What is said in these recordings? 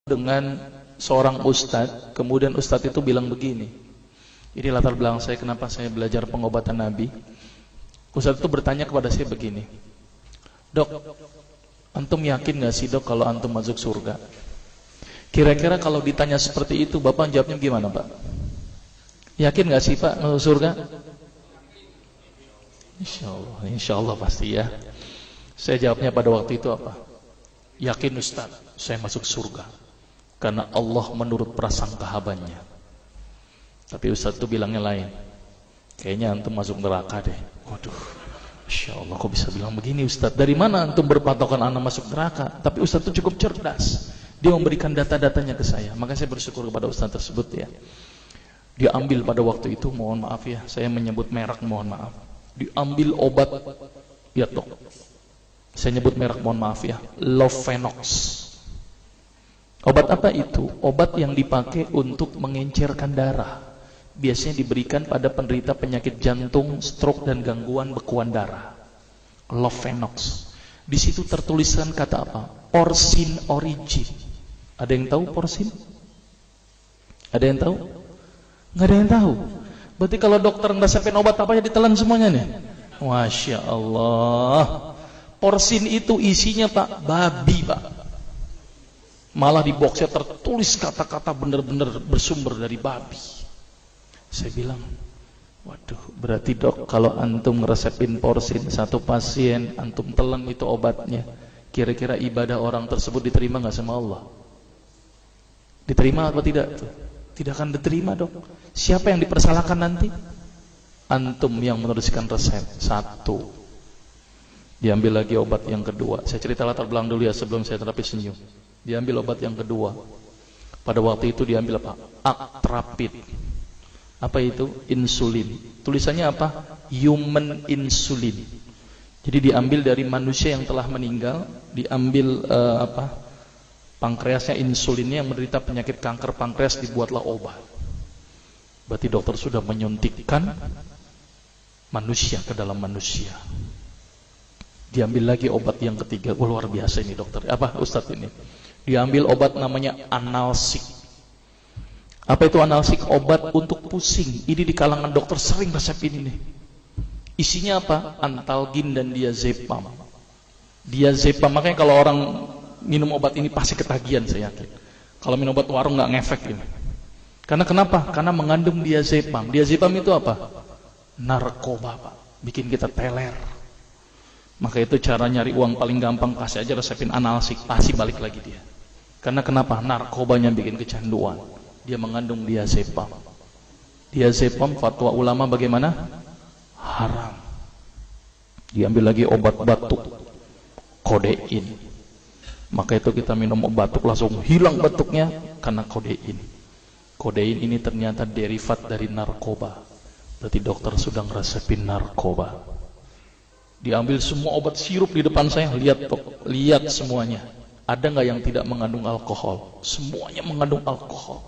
dengan seorang ustadz, kemudian ustadz itu bilang begini. Ini latar belakang saya kenapa saya belajar pengobatan Nabi. Ustadz itu bertanya kepada saya begini, "Dok, antum yakin gak sih dok kalau antum masuk surga?" Kira-kira kalau ditanya seperti itu, Bapak jawabnya gimana Pak? Yakin gak sih Pak masuk surga? Insya Allah pasti ya. Saya jawabnya pada waktu itu apa? Yakin Ustaz, saya masuk surga karena Allah menurut prasangka hambanya. Tapi Ustaz itu bilangnya lain. Kayaknya antum masuk neraka deh. Waduh, Masya Allah kok bisa bilang begini Ustaz? Dari mana antum berpatokan anak masuk neraka? Tapi Ustaz itu cukup cerdas. Dia memberikan data-datanya ke saya. Maka saya bersyukur kepada Ustaz tersebut ya. Dia ambil pada waktu itu, mohon maaf ya, saya menyebut merek, mohon maaf. Diambil obat, ya dok. Saya nyebut merek, mohon maaf ya, Lovenox. Obat apa itu? Obat yang dipakai untuk mengencerkan darah. Biasanya diberikan pada penderita penyakit jantung, stroke dan gangguan bekuan darah. Lovenox. Di situ tertuliskan kata apa? Porsin origin. Ada yang tahu porsin? Ada yang tahu? Nggak ada yang tahu. Berarti kalau dokter ngeresepin obat apa aja ditelan semuanya nih. Masya Allah. Porsin itu isinya Pak, babi Pak. Malah di boxnya tertulis kata-kata benar-benar bersumber dari babi. Saya bilang, waduh, berarti dok kalau antum ngeresepin porsin satu pasien, antum telan itu obatnya, kira-kira ibadah orang tersebut diterima nggak sama Allah? Diterima atau tidak? Tidak akan diterima dok. Siapa yang dipersalahkan nanti? Antum yang menuliskan resep. Satu. Diambil lagi obat yang kedua. Saya cerita latar belakang dulu ya sebelum saya terapi senyum. Diambil obat yang kedua. Pada waktu itu diambil apa? Actrapid. Apa itu? Insulin. Tulisannya apa? Human insulin. Jadi diambil dari manusia yang telah meninggal. Diambil pankreasnya, insulinnya, yang menderita penyakit kanker pankreas, dibuatlah obat. Berarti dokter sudah menyuntikkan manusia ke dalam manusia. Diambil lagi obat yang ketiga. Wah, luar biasa ini dokter. Apa Ustadz ini? Diambil obat namanya analsik. Apa itu analsik? Obat untuk pusing. Ini di kalangan dokter sering resep ini nih. Isinya apa? Antalgin dan diazepam. Diazepam, makanya kalau orang minum obat ini pasti ketagihan, saya yakin. Kalau minum obat warung nggak ngefek ini. Karena kenapa? Karena mengandung diazepam. Diazepam itu apa? Narkoba Pak. Bikin kita teler. Maka itu cara nyari uang paling gampang, kasih aja resepin analsik, pasti balik lagi dia. Karena kenapa? Narkobanya bikin kecanduan. Dia mengandung diazepam. Diazepam fatwa ulama bagaimana? Haram. Diambil lagi obat batuk, kodein. Maka itu kita minum obat batuk langsung hilang batuknya karena kodein. Kodein ini ternyata derivat dari narkoba. Berarti dokter sudah ngeresepin narkoba. Diambil semua obat sirup di depan saya, lihat semuanya. Ada nggak yang tidak mengandung alkohol? Semuanya mengandung alkohol.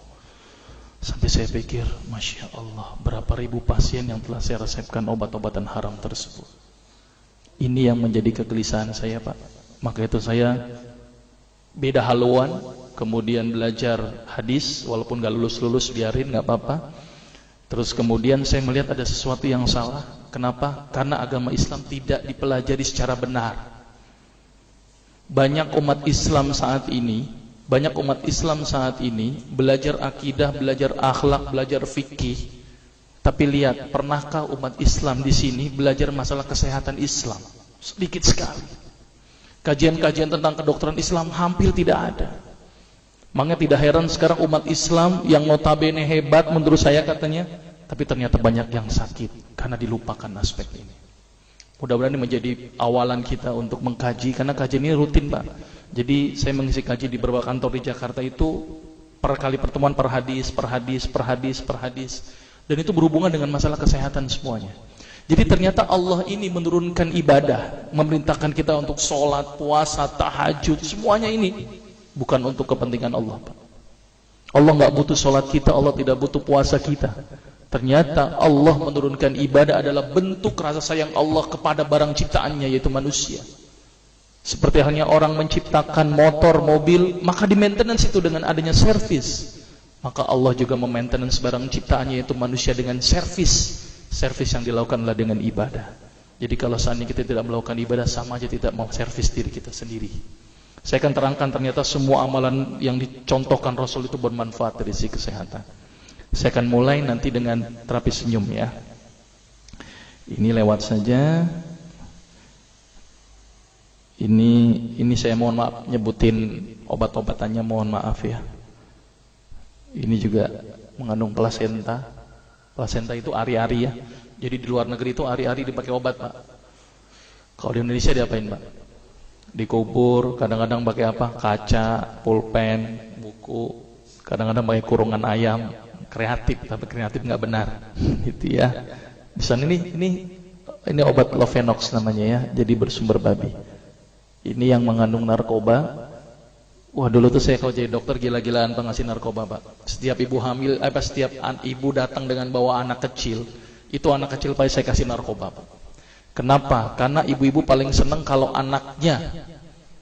Sampai saya pikir, Masya Allah, berapa ribu pasien yang telah saya resepkan obat-obatan haram tersebut. Ini yang menjadi kegelisahan saya Pak. Maka itu saya beda haluan, kemudian belajar hadis, walaupun gak lulus-lulus biarin, gak apa-apa. Terus kemudian saya melihat ada sesuatu yang salah. Kenapa? Karena agama Islam tidak dipelajari secara benar. Banyak umat Islam saat ini belajar akidah, belajar akhlak, belajar fikih. Tapi lihat, pernahkah umat Islam di sini belajar masalah kesehatan Islam? Sedikit sekali. Kajian-kajian tentang kedokteran Islam hampir tidak ada. Makanya tidak heran sekarang umat Islam yang notabene hebat menurut saya katanya, tapi ternyata banyak yang sakit karena dilupakan aspek ini. Mudah-mudahan ini menjadi awalan kita untuk mengkaji, karena kajian ini rutin Pak. Jadi saya mengisi kaji di beberapa kantor di Jakarta itu per kali pertemuan per hadis. Dan itu berhubungan dengan masalah kesehatan semuanya. Jadi ternyata Allah ini menurunkan ibadah, memerintahkan kita untuk sholat, puasa, tahajud, semuanya ini bukan untuk kepentingan Allah Pak. Allah nggak butuh sholat kita, Allah tidak butuh puasa kita. Ternyata Allah menurunkan ibadah adalah bentuk rasa sayang Allah kepada barang ciptaannya, yaitu manusia. Seperti halnya orang menciptakan motor, mobil, maka di maintenance itu dengan adanya servis. Maka Allah juga memaintenance barang ciptaannya, yaitu manusia, dengan servis. Servis yang dilakukan adalah dengan ibadah. Jadi kalau seandainya kita tidak melakukan ibadah, sama aja tidak mau servis diri kita sendiri. Saya akan terangkan ternyata semua amalan yang dicontohkan Rasul itu bermanfaat dari sisi kesehatan. Saya akan mulai nanti dengan terapi senyum ya. Ini lewat saja. Ini saya mohon maaf nyebutin obat-obatannya, mohon maaf ya. Ini juga mengandung plasenta. Plasenta itu ari-ari ya. Jadi di luar negeri itu ari-ari dipakai obat, Pak. Kalau di Indonesia diapain, Pak? Dikubur, kadang-kadang pakai apa? Kaca, pulpen, buku, kadang-kadang pakai kurungan ayam. Kreatif, tapi kreatif nggak benar. Gitu ya. Di sana ini obat Lovenox namanya ya. Jadi bersumber babi. Ini yang mengandung narkoba. Wah, dulu tuh saya kalau jadi dokter gila-gilaan pengasih narkoba, Pak. Setiap ibu hamil, setiap ibu datang dengan bawa anak kecil, itu anak kecil pasti saya kasih narkoba, Pak. Kenapa? Karena ibu-ibu paling seneng kalau anaknya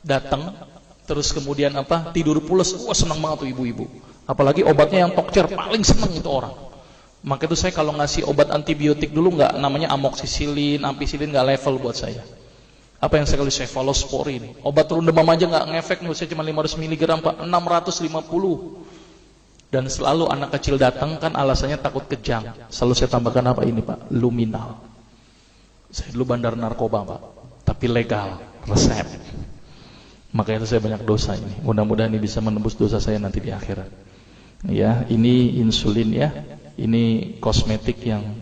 datang terus kemudian tidur pules. Wah, seneng banget tuh ibu-ibu. Apalagi obatnya yang tokcer, paling seneng itu orang. Maka itu saya kalau ngasih obat antibiotik dulu nggak namanya amoksisilin, ampicillin, nggak level buat saya. Apa yang saya kasih? Cephalosporin. Obat turun demam aja nggak ngefek, saya cuma 500 mg, Pak, 650. Dan selalu anak kecil datang kan alasannya takut kejang. Selalu saya tambahkan apa ini, Pak? Luminal. Saya dulu bandar narkoba, Pak, tapi legal, resep. Makanya itu saya banyak dosa ini. Mudah-mudahan ini bisa menembus dosa saya nanti di akhirat. Ya, ini insulin ya. Ini kosmetik yang